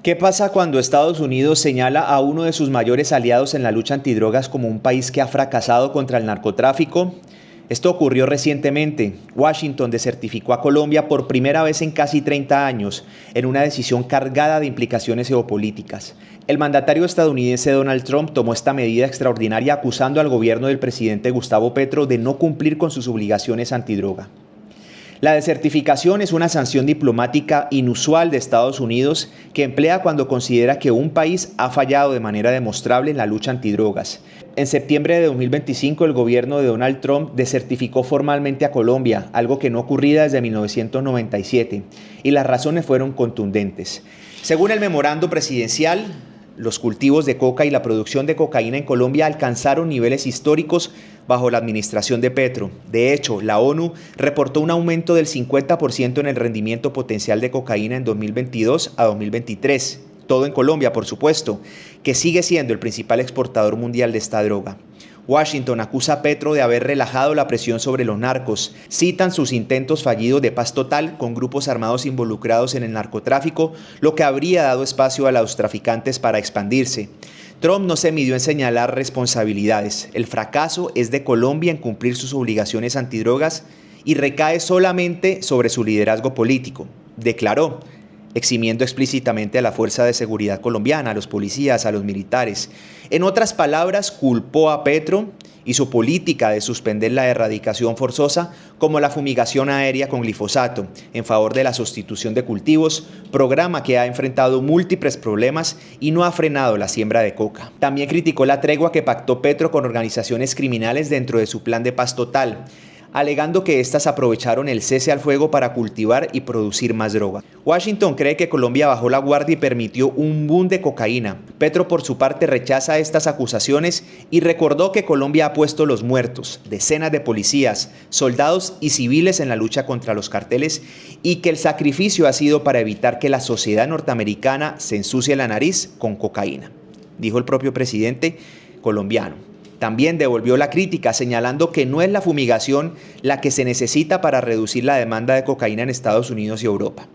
¿Qué pasa cuando Estados Unidos señala a uno de sus mayores aliados en la lucha antidrogas como un país que ha fracasado contra el narcotráfico? Esto ocurrió recientemente. Washington desertificó a Colombia por primera vez en casi 30 años, en una decisión cargada de implicaciones geopolíticas. El mandatario estadounidense Donald Trump tomó esta medida extraordinaria acusando al gobierno del presidente Gustavo Petro de no cumplir con sus obligaciones antidroga. La desertificación es una sanción diplomática inusual de Estados Unidos que emplea cuando considera que un país ha fallado de manera demostrable en la lucha antidrogas. En septiembre de 2025, el gobierno de Donald Trump desertificó formalmente a Colombia, algo que no ocurría desde 1997, y las razones fueron contundentes. Según el memorando presidencial, los cultivos de coca y la producción de cocaína en Colombia alcanzaron niveles históricos bajo la administración de Petro. De hecho, la ONU reportó un aumento del 50% en el rendimiento potencial de cocaína en 2022 a 2023. Todo en Colombia, por supuesto, que sigue siendo el principal exportador mundial de esta droga. Washington acusa a Petro de haber relajado la presión sobre los narcos. Citan sus intentos fallidos de paz total con grupos armados involucrados en el narcotráfico, lo que habría dado espacio a los traficantes para expandirse. Trump no se midió en señalar responsabilidades. El fracaso es de Colombia en cumplir sus obligaciones antidrogas y recae solamente sobre su liderazgo político, declaró, eximiendo explícitamente a la Fuerza de Seguridad colombiana, a los policías, a los militares. En otras palabras, culpó a Petro y su política de suspender la erradicación forzosa como la fumigación aérea con glifosato en favor de la sustitución de cultivos, programa que ha enfrentado múltiples problemas y no ha frenado la siembra de coca. También criticó la tregua que pactó Petro con organizaciones criminales dentro de su plan de paz total, alegando que éstas aprovecharon el cese al fuego para cultivar y producir más droga. Washington cree que Colombia bajó la guardia y permitió un boom de cocaína. Petro, por su parte, rechaza estas acusaciones y recordó que Colombia ha puesto los muertos, decenas de policías, soldados y civiles en la lucha contra los carteles y que el sacrificio ha sido para evitar que la sociedad norteamericana se ensucie la nariz con cocaína, dijo el propio presidente colombiano. También devolvió la crítica, señalando que no es la fumigación la que se necesita para reducir la demanda de cocaína en Estados Unidos y Europa.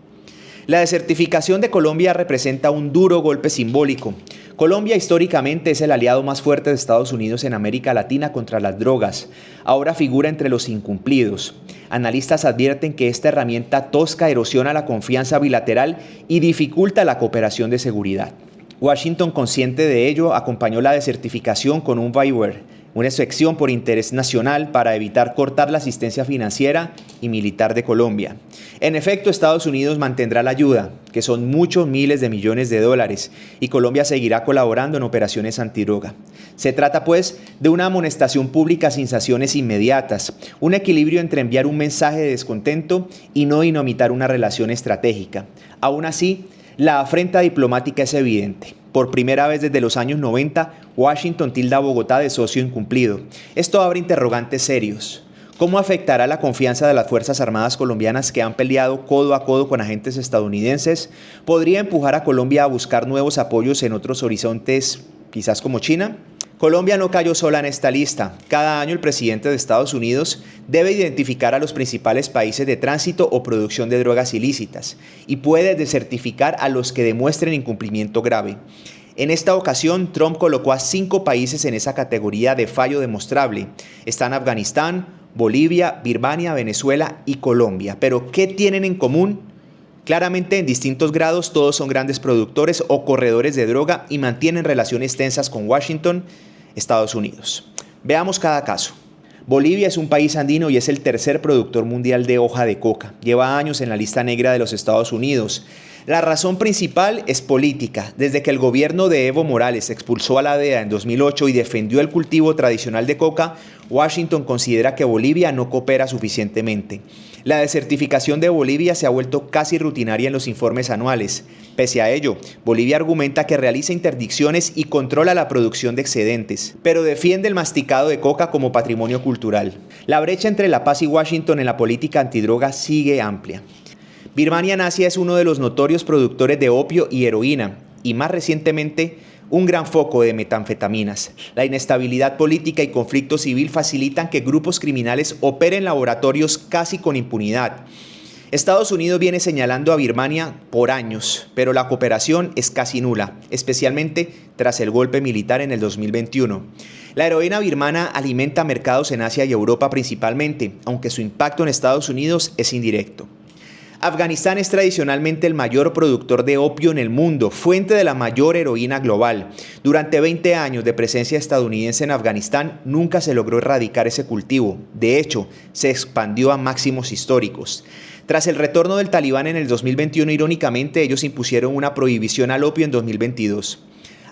La desertificación de Colombia representa un duro golpe simbólico. Colombia históricamente es el aliado más fuerte de Estados Unidos en América Latina contra las drogas. Ahora figura entre los incumplidos. Analistas advierten que esta herramienta tosca erosiona la confianza bilateral y dificulta la cooperación de seguridad. Washington, consciente de ello, acompañó la desertificación con un waiver, una excepción por interés nacional para evitar cortar la asistencia financiera y militar de Colombia. En efecto, Estados Unidos mantendrá la ayuda, que son muchos miles de millones de dólares, y Colombia seguirá colaborando en operaciones antidroga. Se trata, pues, de una amonestación pública sin sanciones inmediatas, un equilibrio entre enviar un mensaje de descontento y no dinamitar una relación estratégica. Aún así, la afrenta diplomática es evidente. Por primera vez desde los años 90, Washington tilda a Bogotá de socio incumplido. Esto abre interrogantes serios. ¿Cómo afectará la confianza de las Fuerzas Armadas colombianas que han peleado codo a codo con agentes estadounidenses? ¿Podría empujar a Colombia a buscar nuevos apoyos en otros horizontes, quizás como China? Colombia no cayó sola en esta lista. Cada año el presidente de Estados Unidos debe identificar a los principales países de tránsito o producción de drogas ilícitas y puede desertificar a los que demuestren incumplimiento grave. En esta ocasión, Trump colocó a 5 países en esa categoría de fallo demostrable. Están Afganistán, Bolivia, Birmania, Venezuela y Colombia. ¿Pero qué tienen en común? Claramente, en distintos grados, todos son grandes productores o corredores de droga y mantienen relaciones tensas con Washington, Estados Unidos. Veamos cada caso. Bolivia es un país andino y es el tercer productor mundial de hoja de coca. Lleva años en la lista negra de los Estados Unidos. La razón principal es política. Desde que el gobierno de Evo Morales expulsó a la DEA en 2008 y defendió el cultivo tradicional de coca, Washington considera que Bolivia no coopera suficientemente. La desertificación de Bolivia se ha vuelto casi rutinaria en los informes anuales. Pese a ello, Bolivia argumenta que realiza interdicciones y controla la producción de excedentes, pero defiende el masticado de coca como patrimonio cultural. La brecha entre La Paz y Washington en la política antidroga sigue amplia. Birmania en Asia es uno de los notorios productores de opio y heroína, y más recientemente, un gran foco de metanfetaminas. La inestabilidad política y conflicto civil facilitan que grupos criminales operen laboratorios casi con impunidad. Estados Unidos viene señalando a Birmania por años, pero la cooperación es casi nula, especialmente tras el golpe militar en el 2021. La heroína birmana alimenta mercados en Asia y Europa principalmente, aunque su impacto en Estados Unidos es indirecto. Afganistán es tradicionalmente el mayor productor de opio en el mundo, fuente de la mayor heroína global. Durante 20 años de presencia estadounidense en Afganistán, nunca se logró erradicar ese cultivo. De hecho, se expandió a máximos históricos. Tras el retorno del Talibán en el 2021, irónicamente, ellos impusieron una prohibición al opio en 2022.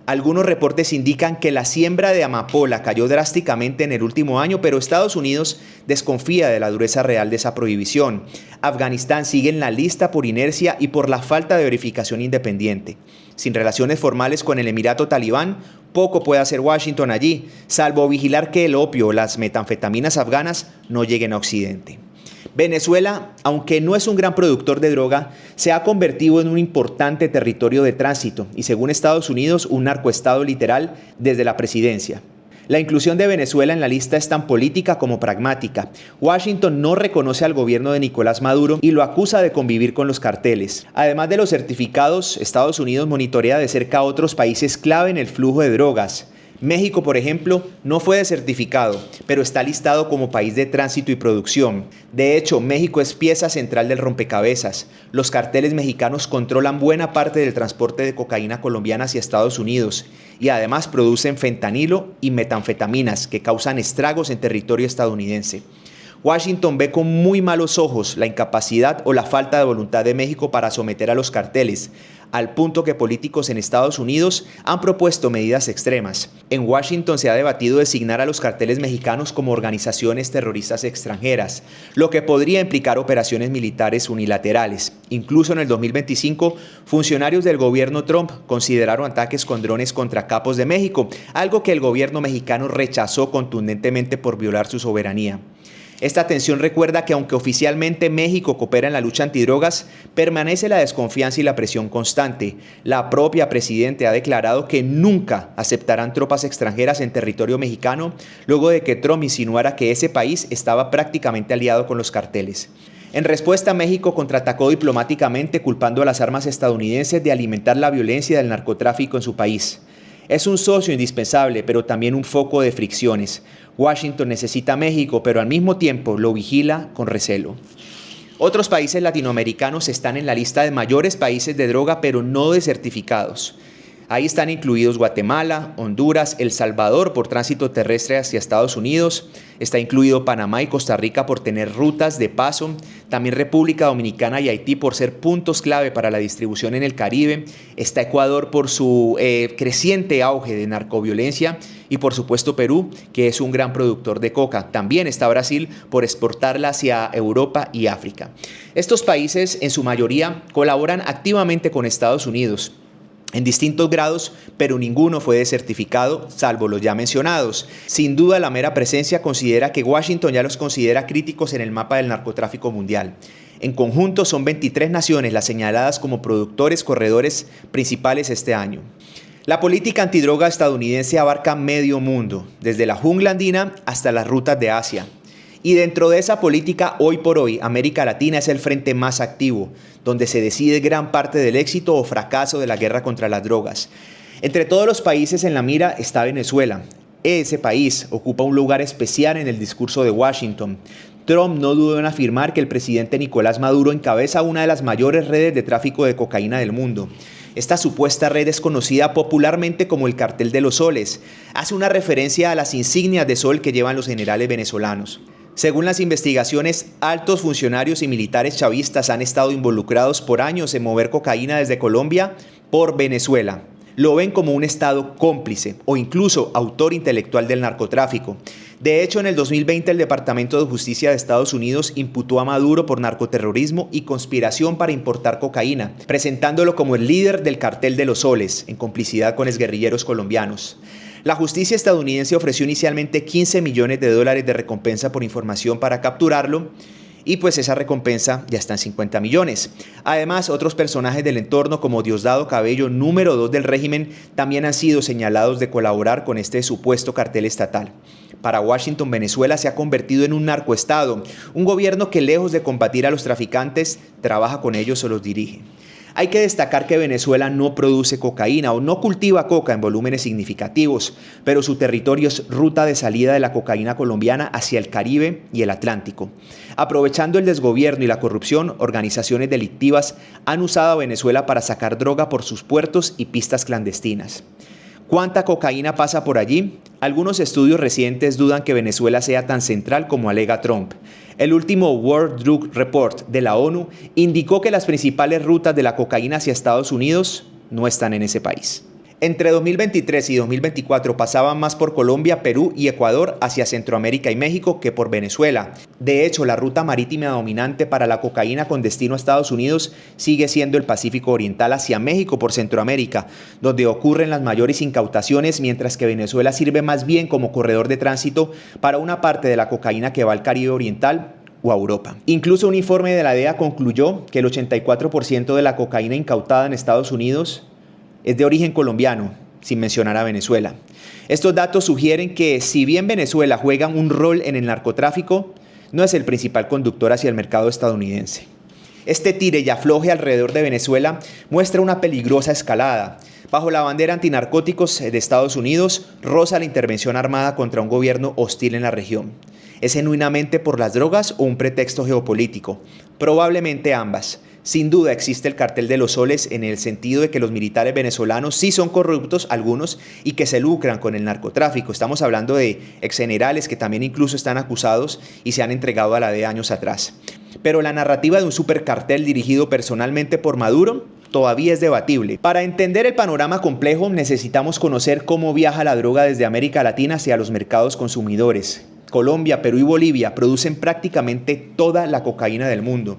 Algunos reportes indican que la siembra de amapola cayó drásticamente en el último año, pero Estados Unidos desconfía de la dureza real de esa prohibición. Afganistán sigue en la lista por inercia y por la falta de verificación independiente. Sin relaciones formales con el Emirato Talibán, poco puede hacer Washington allí, salvo vigilar que el opio o las metanfetaminas afganas no lleguen a Occidente. Venezuela, aunque no es un gran productor de droga, se ha convertido en un importante territorio de tránsito y, según Estados Unidos, un narcoestado literal desde la presidencia. La inclusión de Venezuela en la lista es tan política como pragmática. Washington no reconoce al gobierno de Nicolás Maduro y lo acusa de convivir con los carteles. Además de los certificados, Estados Unidos monitorea de cerca a otros países clave en el flujo de drogas. México, por ejemplo, no fue desertificado, pero está listado como país de tránsito y producción. De hecho, México es pieza central del rompecabezas. Los carteles mexicanos controlan buena parte del transporte de cocaína colombiana hacia Estados Unidos y además producen fentanilo y metanfetaminas que causan estragos en territorio estadounidense. Washington ve con muy malos ojos la incapacidad o la falta de voluntad de México para someter a los carteles, al punto que políticos en Estados Unidos han propuesto medidas extremas. En Washington se ha debatido designar a los carteles mexicanos como organizaciones terroristas extranjeras, lo que podría implicar operaciones militares unilaterales. Incluso en el 2025, funcionarios del gobierno Trump consideraron ataques con drones contra capos de México, algo que el gobierno mexicano rechazó contundentemente por violar su soberanía. Esta tensión recuerda que aunque oficialmente México coopera en la lucha antidrogas, permanece la desconfianza y la presión constante. La propia presidenta ha declarado que nunca aceptarán tropas extranjeras en territorio mexicano, luego de que Trump insinuara que ese país estaba prácticamente aliado con los carteles. En respuesta, México contraatacó diplomáticamente culpando a las armas estadounidenses de alimentar la violencia del narcotráfico en su país. Es un socio indispensable, pero también un foco de fricciones. Washington necesita a México, pero al mismo tiempo lo vigila con recelo. Otros países latinoamericanos están en la lista de mayores países de droga, pero no desertificados. Ahí están incluidos Guatemala, Honduras, El Salvador por tránsito terrestre hacia Estados Unidos. Está incluido Panamá y Costa Rica por tener rutas de paso. También República Dominicana y Haití por ser puntos clave para la distribución en el Caribe. Está Ecuador por su creciente auge de narcoviolencia. Y por supuesto Perú, que es un gran productor de coca. También está Brasil por exportarla hacia Europa y África. Estos países en su mayoría colaboran activamente con Estados Unidos en distintos grados, pero ninguno fue desertificado, salvo los ya mencionados. Sin duda, la mera presencia considera que Washington ya los considera críticos en el mapa del narcotráfico mundial. En conjunto, son 23 naciones las señaladas como productores corredores principales este año. La política antidroga estadounidense abarca medio mundo, desde la jungla andina hasta las rutas de Asia. Y dentro de esa política, hoy por hoy, América Latina es el frente más activo, donde se decide gran parte del éxito o fracaso de la guerra contra las drogas. Entre todos los países en la mira está Venezuela. Ese país ocupa un lugar especial en el discurso de Washington. Trump no dudó en afirmar que el presidente Nicolás Maduro encabeza una de las mayores redes de tráfico de cocaína del mundo. Esta supuesta red es conocida popularmente como el Cartel de los Soles. Hace una referencia a las insignias de sol que llevan los generales venezolanos. Según las investigaciones, altos funcionarios y militares chavistas han estado involucrados por años en mover cocaína desde Colombia por Venezuela. Lo ven como un estado cómplice o incluso autor intelectual del narcotráfico. De hecho, en el 2020 el Departamento de Justicia de Estados Unidos imputó a Maduro por narcoterrorismo y conspiración para importar cocaína, presentándolo como el líder del Cartel de los Soles, en complicidad con exguerrilleros colombianos. La justicia estadounidense ofreció inicialmente $15 millones de recompensa por información para capturarlo, y pues esa recompensa ya está en 50 millones. Además, otros personajes del entorno como Diosdado Cabello, número 2 del régimen, también han sido señalados de colaborar con este supuesto cartel estatal. Para Washington, Venezuela se ha convertido en un narcoestado, un gobierno que lejos de combatir a los traficantes, trabaja con ellos o los dirige. Hay que destacar que Venezuela no produce cocaína o no cultiva coca en volúmenes significativos, pero su territorio es ruta de salida de la cocaína colombiana hacia el Caribe y el Atlántico. Aprovechando el desgobierno y la corrupción, organizaciones delictivas han usado a Venezuela para sacar droga por sus puertos y pistas clandestinas. ¿Cuánta cocaína pasa por allí? Algunos estudios recientes dudan que Venezuela sea tan central como alega Trump. El último World Drug Report de la ONU indicó que las principales rutas de la cocaína hacia Estados Unidos no están en ese país. Entre 2023 y 2024 pasaban más por Colombia, Perú y Ecuador hacia Centroamérica y México que por Venezuela. De hecho, la ruta marítima dominante para la cocaína con destino a Estados Unidos sigue siendo el Pacífico Oriental hacia México por Centroamérica, donde ocurren las mayores incautaciones, mientras que Venezuela sirve más bien como corredor de tránsito para una parte de la cocaína que va al Caribe Oriental o a Europa. Incluso un informe de la DEA concluyó que el 84% de la cocaína incautada en Estados Unidos es de origen colombiano, sin mencionar a Venezuela. Estos datos sugieren que, si bien Venezuela juega un rol en el narcotráfico, no es el principal conductor hacia el mercado estadounidense. Este tire y afloje alrededor de Venezuela muestra una peligrosa escalada. Bajo la bandera antinarcóticos de Estados Unidos, roza la intervención armada contra un gobierno hostil en la región. ¿Es genuinamente por las drogas o un pretexto geopolítico? Probablemente ambas. Sin duda existe el cartel de los soles en el sentido de que los militares venezolanos sí son corruptos, algunos, y que se lucran con el narcotráfico. Estamos hablando de exgenerales que también incluso están acusados y se han entregado a la DEA años atrás. Pero la narrativa de un supercartel dirigido personalmente por Maduro todavía es debatible. Para entender el panorama complejo necesitamos conocer cómo viaja la droga desde América Latina hacia los mercados consumidores. Colombia, Perú y Bolivia producen prácticamente toda la cocaína del mundo.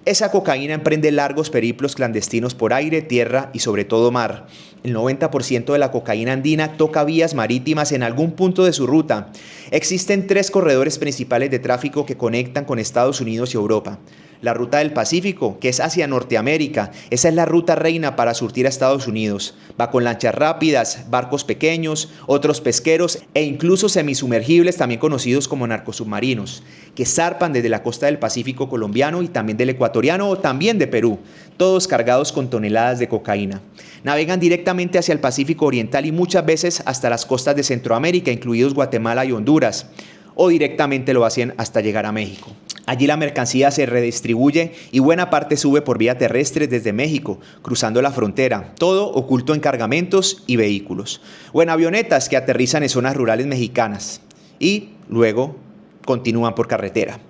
Esa cocaína emprende largos periplos clandestinos por aire, tierra y sobre todo mar. El 90% de la cocaína andina toca vías marítimas en algún punto de su ruta. Existen 3 corredores principales de tráfico que conectan con Estados Unidos y Europa. La ruta del Pacífico, que es hacia Norteamérica, esa es la ruta reina para surtir a Estados Unidos. Va con lanchas rápidas, barcos pequeños, otros pesqueros e incluso semisumergibles, también conocidos como narcosubmarinos, que zarpan desde la costa del Pacífico colombiano y también del ecuatoriano o también de Perú, todos cargados con toneladas de cocaína. Navegan directamente hacia el Pacífico Oriental y muchas veces hasta las costas de Centroamérica, incluidos Guatemala y Honduras, o directamente lo hacen hasta llegar a México. Allí la mercancía se redistribuye y buena parte sube por vía terrestre desde México, cruzando la frontera, todo oculto en cargamentos y vehículos, o en avionetas que aterrizan en zonas rurales mexicanas y luego continúan por carretera.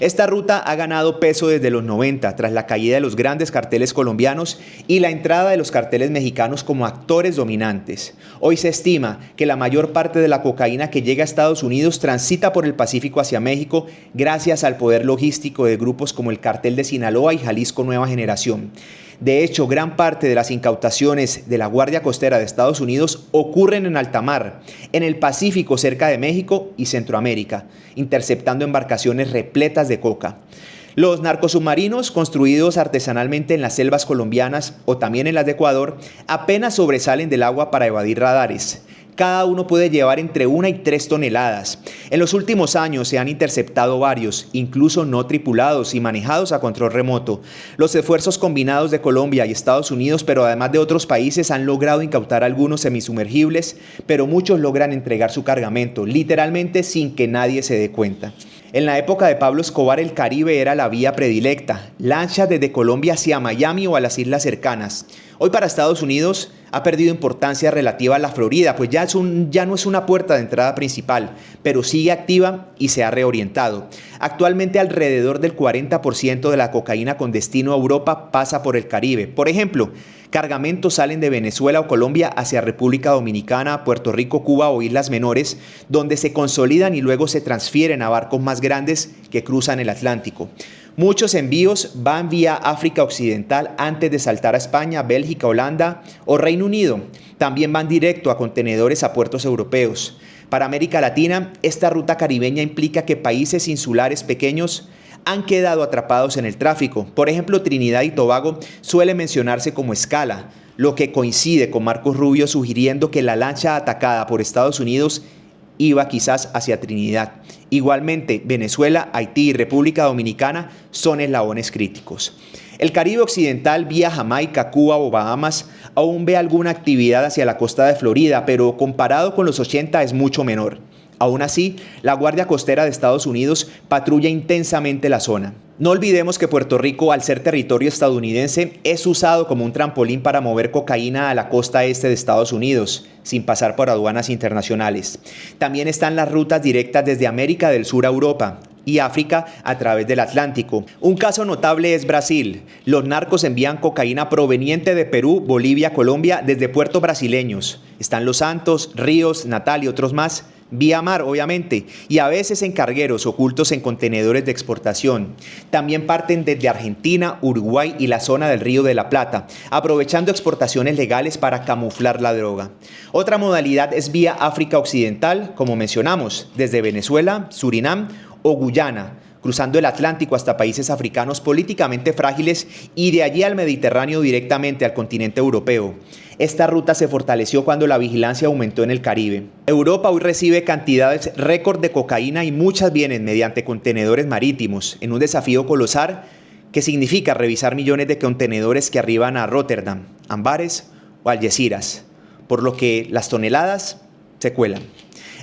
Esta ruta ha ganado peso desde los 90 tras la caída de los grandes carteles colombianos y la entrada de los carteles mexicanos como actores dominantes. Hoy se estima que la mayor parte de la cocaína que llega a Estados Unidos transita por el Pacífico hacia México gracias al poder logístico de grupos como el Cartel de Sinaloa y Jalisco Nueva Generación. De hecho, gran parte de las incautaciones de la Guardia Costera de Estados Unidos ocurren en alta mar, en el Pacífico cerca de México y Centroamérica, interceptando embarcaciones repletas de coca. Los narcosubmarinos, construidos artesanalmente en las selvas colombianas o también en las de Ecuador, apenas sobresalen del agua para evadir radares. Cada uno puede llevar entre 1 y 3 toneladas. En los últimos años se han interceptado varios, incluso no tripulados y manejados a control remoto. Los esfuerzos combinados de Colombia y Estados Unidos, pero además de otros países, han logrado incautar algunos semisumergibles, pero muchos logran entregar su cargamento, literalmente sin que nadie se dé cuenta. En la época de Pablo Escobar, el Caribe era la vía predilecta, lanchas desde Colombia hacia Miami o a las islas cercanas. Hoy para Estados Unidos ha perdido importancia relativa a la Florida, pues ya no es una puerta de entrada principal, pero sigue activa y se ha reorientado. Actualmente alrededor del 40% de la cocaína con destino a Europa pasa por el Caribe. Por ejemplo, cargamentos salen de Venezuela o Colombia hacia República Dominicana, Puerto Rico, Cuba o Islas Menores, donde se consolidan y luego se transfieren a barcos más grandes que cruzan el Atlántico. Muchos envíos van vía África Occidental antes de saltar a España, Bélgica, Holanda o Reino Unido. También van directo a contenedores a puertos europeos. Para América Latina, esta ruta caribeña implica que países insulares pequeños han quedado atrapados en el tráfico. Por ejemplo, Trinidad y Tobago suele mencionarse como escala, lo que coincide con Marcos Rubio sugiriendo que la lancha atacada por Estados Unidos iba quizás hacia Trinidad. Igualmente, Venezuela, Haití y República Dominicana son eslabones críticos. El Caribe Occidental, vía Jamaica, Cuba o Bahamas, aún ve alguna actividad hacia la costa de Florida, pero comparado con los 80 es mucho menor. Aún así, la Guardia Costera de Estados Unidos patrulla intensamente la zona. No olvidemos que Puerto Rico, al ser territorio estadounidense, es usado como un trampolín para mover cocaína a la costa este de Estados Unidos, sin pasar por aduanas internacionales. También están las rutas directas desde América del Sur a Europa y África a través del Atlántico. Un caso notable es Brasil. Los narcos envían cocaína proveniente de Perú, Bolivia, Colombia desde puertos brasileños. Están Los Santos, Ríos, Natal y otros más. Vía mar, obviamente, y a veces en cargueros ocultos en contenedores de exportación. También parten desde Argentina, Uruguay y la zona del Río de la Plata, aprovechando exportaciones legales para camuflar la droga. Otra modalidad es vía África Occidental, como mencionamos, desde Venezuela, Surinam o Guyana, cruzando el Atlántico hasta países africanos políticamente frágiles y de allí al Mediterráneo directamente al continente europeo. Esta ruta se fortaleció cuando la vigilancia aumentó en el Caribe. Europa hoy recibe cantidades récord de cocaína y muchas vienen mediante contenedores marítimos, en un desafío colosal que significa revisar millones de contenedores que arriban a Rotterdam, Ambares o Algeciras, por lo que las toneladas se cuelan.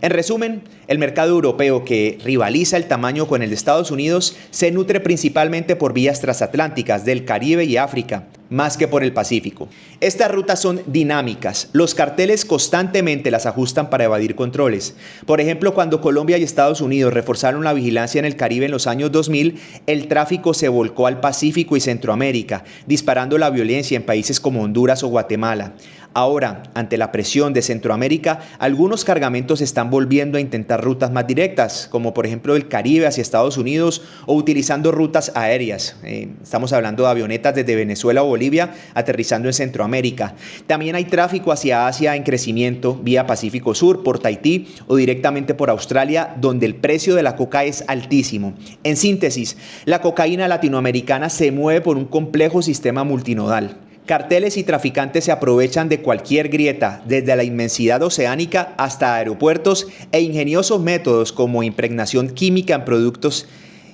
En resumen, el mercado europeo, que rivaliza el tamaño con el de Estados Unidos, se nutre principalmente por vías transatlánticas del Caribe y África, más que por el Pacífico. Estas rutas son dinámicas. Los carteles constantemente las ajustan para evadir controles. Por ejemplo, cuando Colombia y Estados Unidos reforzaron la vigilancia en el Caribe en los años 2000, el tráfico se volcó al Pacífico y Centroamérica, disparando la violencia en países como Honduras o Guatemala. Ahora, ante la presión de Centroamérica, algunos cargamentos están volviendo a intentar rutas más directas, como por ejemplo el Caribe hacia Estados Unidos o utilizando rutas aéreas. Estamos hablando de avionetas desde Venezuela o Bolivia aterrizando en Centroamérica. También hay tráfico hacia Asia en crecimiento vía Pacífico Sur, por Tahití o directamente por Australia, donde el precio de la coca es altísimo. En síntesis, la cocaína latinoamericana se mueve por un complejo sistema multinodal. Carteles y traficantes se aprovechan de cualquier grieta, desde la inmensidad oceánica hasta aeropuertos e ingeniosos métodos como impregnación química en productos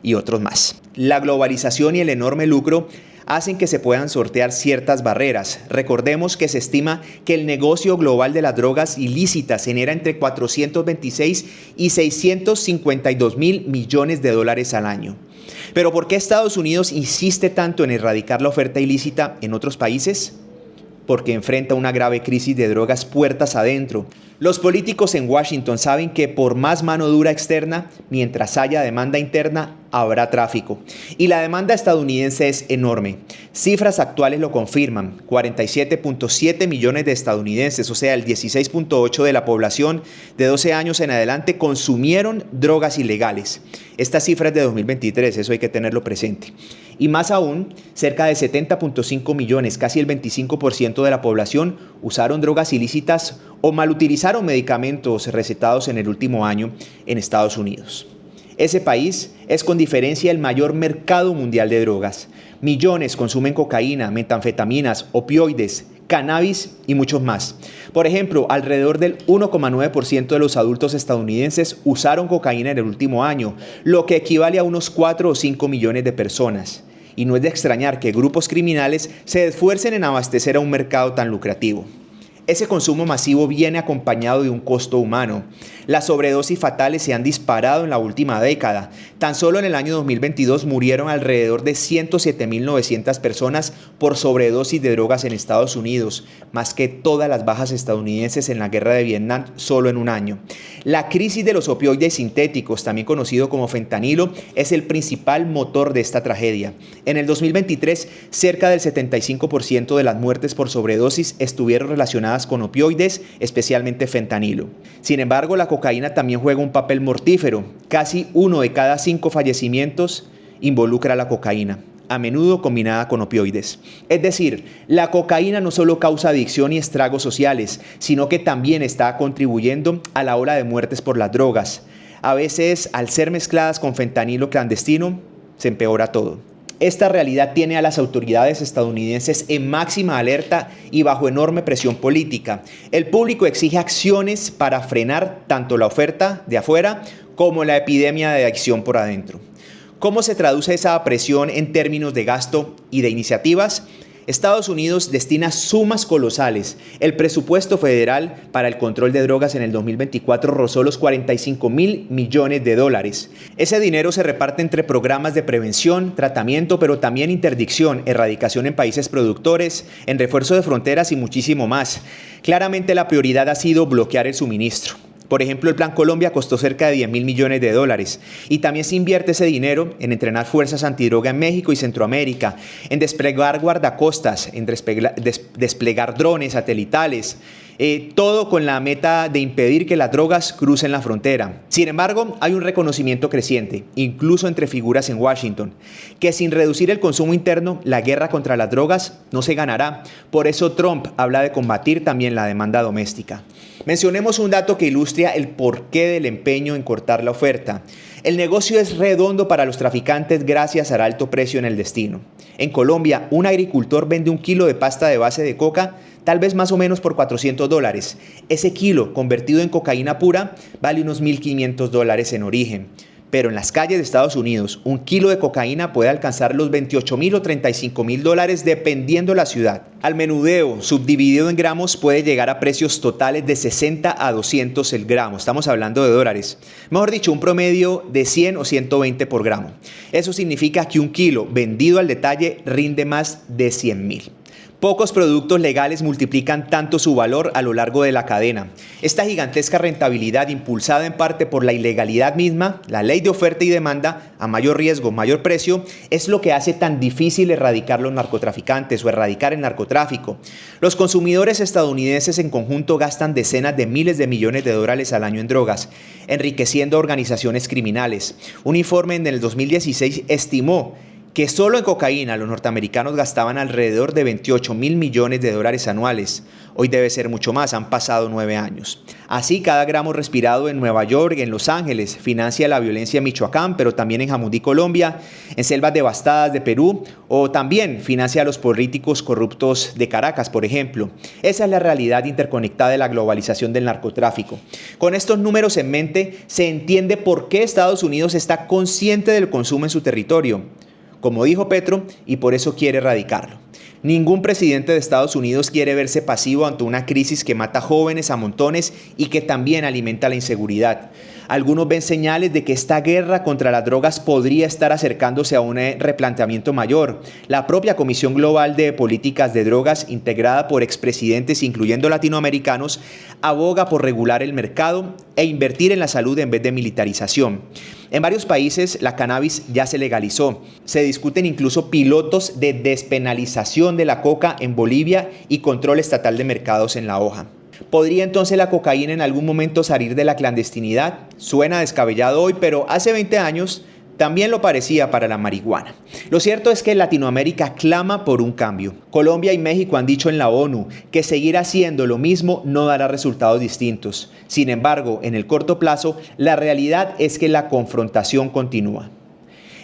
y otros más. La globalización y el enorme lucro hacen que se puedan sortear ciertas barreras. Recordemos que se estima que el negocio global de las drogas ilícitas genera entre 426 y 652 mil millones de dólares al año. Pero ¿por qué Estados Unidos insiste tanto en erradicar la oferta ilícita en otros países? Porque enfrenta una grave crisis de drogas puertas adentro. Los políticos en Washington saben que por más mano dura externa, mientras haya demanda interna, habrá tráfico. Y la demanda estadounidense es enorme. Cifras actuales lo confirman. 47.7 millones de estadounidenses, o sea, el 16.8% de la población de 12 años en adelante, consumieron drogas ilegales. Esta cifra es de 2023, eso hay que tenerlo presente. Y más aún, cerca de 70.5 millones, casi el 25% de la población, usaron drogas ilícitas o malutilizaron medicamentos recetados en el último año en Estados Unidos. Ese país es con diferencia el mayor mercado mundial de drogas. Millones consumen cocaína, metanfetaminas, opioides, cannabis y muchos más. Por ejemplo, alrededor del 1,9% de los adultos estadounidenses usaron cocaína en el último año, lo que equivale a unos 4 o 5 millones de personas. Y no es de extrañar que grupos criminales se esfuercen en abastecer a un mercado tan lucrativo. Ese consumo masivo viene acompañado de un costo humano. Las sobredosis fatales se han disparado en la última década. Tan solo en el año 2022 murieron alrededor de 107.900 personas por sobredosis de drogas en Estados Unidos, más que todas las bajas estadounidenses en la guerra de Vietnam solo en un año. La crisis de los opioides sintéticos, también conocido como fentanilo, es el principal motor de esta tragedia. En el 2023, cerca del 75% de las muertes por sobredosis estuvieron relacionadas con opioides, especialmente fentanilo. Sin embargo, la cocaína también juega un papel mortífero. Casi 1 de cada 5 fallecimientos involucra la cocaína, a menudo combinada con opioides. Es decir, la cocaína no solo causa adicción y estragos sociales, sino que también está contribuyendo a la ola de muertes por las drogas. A veces, al ser mezcladas con fentanilo clandestino, se empeora todo. Esta realidad tiene a las autoridades estadounidenses en máxima alerta y bajo enorme presión política. El público exige acciones para frenar tanto la oferta de afuera como la epidemia de adicción por adentro. ¿Cómo se traduce esa presión en términos de gasto y de iniciativas? Estados Unidos destina sumas colosales. El presupuesto federal para el control de drogas en el 2024 rozó los 45.000 millones de dólares. Ese dinero se reparte entre programas de prevención, tratamiento, pero también interdicción, erradicación en países productores, en refuerzo de fronteras y muchísimo más. Claramente la prioridad ha sido bloquear el suministro. Por ejemplo, el Plan Colombia costó cerca de 10.000 millones de dólares y también se invierte ese dinero en entrenar fuerzas antidroga en México y Centroamérica, en desplegar guardacostas, en desplegar drones satelitales, todo con la meta de impedir que las drogas crucen la frontera. Sin embargo, hay un reconocimiento creciente, incluso entre figuras en Washington, que sin reducir el consumo interno, la guerra contra las drogas no se ganará. Por eso Trump habla de combatir también la demanda doméstica. Mencionemos un dato que ilustra el porqué del empeño en cortar la oferta. El negocio es redondo para los traficantes gracias al alto precio en el destino. En Colombia, un agricultor vende un kilo de pasta de base de coca, tal vez más o menos por $400. Ese kilo, convertido en cocaína pura, vale unos $1.500 en origen. Pero en las calles de Estados Unidos, un kilo de cocaína puede alcanzar los $28.000 o $35.000 dependiendo la ciudad. Al menudeo, subdividido en gramos, puede llegar a precios totales de 60 a 200 el gramo. Estamos hablando de dólares. Mejor dicho, un promedio de 100 o 120 por gramo. Eso significa que un kilo vendido al detalle rinde más de 100.000. Pocos productos legales multiplican tanto su valor a lo largo de la cadena. Esta gigantesca rentabilidad, impulsada en parte por la ilegalidad misma, la ley de oferta y demanda, a mayor riesgo, mayor precio, es lo que hace tan difícil erradicar los narcotraficantes o erradicar el narcotráfico. Los consumidores estadounidenses en conjunto gastan decenas de miles de millones de dólares al año en drogas, enriqueciendo a organizaciones criminales. Un informe en el 2016 estimó que solo en cocaína los norteamericanos gastaban alrededor de 28.000 millones de dólares anuales. Hoy debe ser mucho más, han pasado 9 años. Así, cada gramo respirado en Nueva York, en Los Ángeles, financia la violencia en Michoacán, pero también en Jamundí, Colombia, en selvas devastadas de Perú, o también financia a los políticos corruptos de Caracas, por ejemplo. Esa es la realidad interconectada de la globalización del narcotráfico. Con estos números en mente, se entiende por qué Estados Unidos está consciente del consumo en su territorio, como dijo Petro, y por eso quiere erradicarlo. Ningún presidente de Estados Unidos quiere verse pasivo ante una crisis que mata jóvenes a montones y que también alimenta la inseguridad. Algunos ven señales de que esta guerra contra las drogas podría estar acercándose a un replanteamiento mayor. La propia Comisión Global de Políticas de Drogas, integrada por expresidentes, incluyendo latinoamericanos, aboga por regular el mercado e invertir en la salud en vez de militarización. En varios países la cannabis ya se legalizó. Se discuten incluso pilotos de despenalización de la coca en Bolivia y control estatal de mercados en la hoja. ¿Podría entonces la cocaína en algún momento salir de la clandestinidad? Suena descabellado hoy, pero hace 20 años también lo parecía para la marihuana. Lo cierto es que Latinoamérica clama por un cambio. Colombia y México han dicho en la ONU que seguir haciendo lo mismo no dará resultados distintos. Sin embargo, en el corto plazo, la realidad es que la confrontación continúa.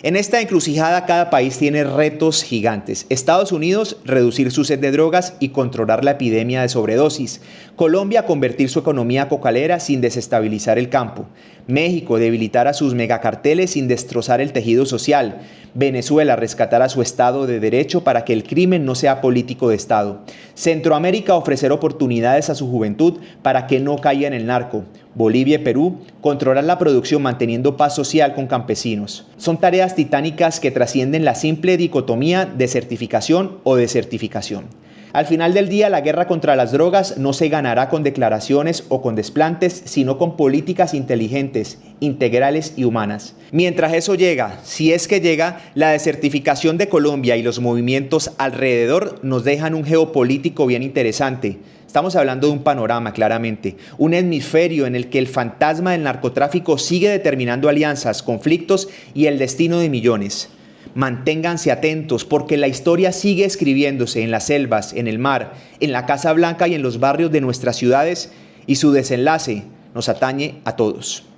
En esta encrucijada, cada país tiene retos gigantes. Estados Unidos, reducir su sed de drogas y controlar la epidemia de sobredosis. Colombia, convertir su economía cocalera sin desestabilizar el campo. México, debilitar a sus megacarteles sin destrozar el tejido social. Venezuela, rescatar a su Estado de Derecho para que el crimen no sea político de Estado. Centroamérica, ofrecer oportunidades a su juventud para que no caiga en el narco. Bolivia y Perú, controlar la producción manteniendo paz social con campesinos. Son tareas titánicas que trascienden la simple dicotomía de certificación o desertificación. Al final del día, la guerra contra las drogas no se ganará con declaraciones o con desplantes, sino con políticas inteligentes, integrales y humanas. Mientras eso llega, si es que llega, la desertificación de Colombia y los movimientos alrededor nos dejan un geopolítico bien interesante. Estamos hablando de un panorama, claramente, un hemisferio en el que el fantasma del narcotráfico sigue determinando alianzas, conflictos y el destino de millones. Manténganse atentos porque la historia sigue escribiéndose en las selvas, en el mar, en la Casa Blanca y en los barrios de nuestras ciudades y su desenlace nos atañe a todos.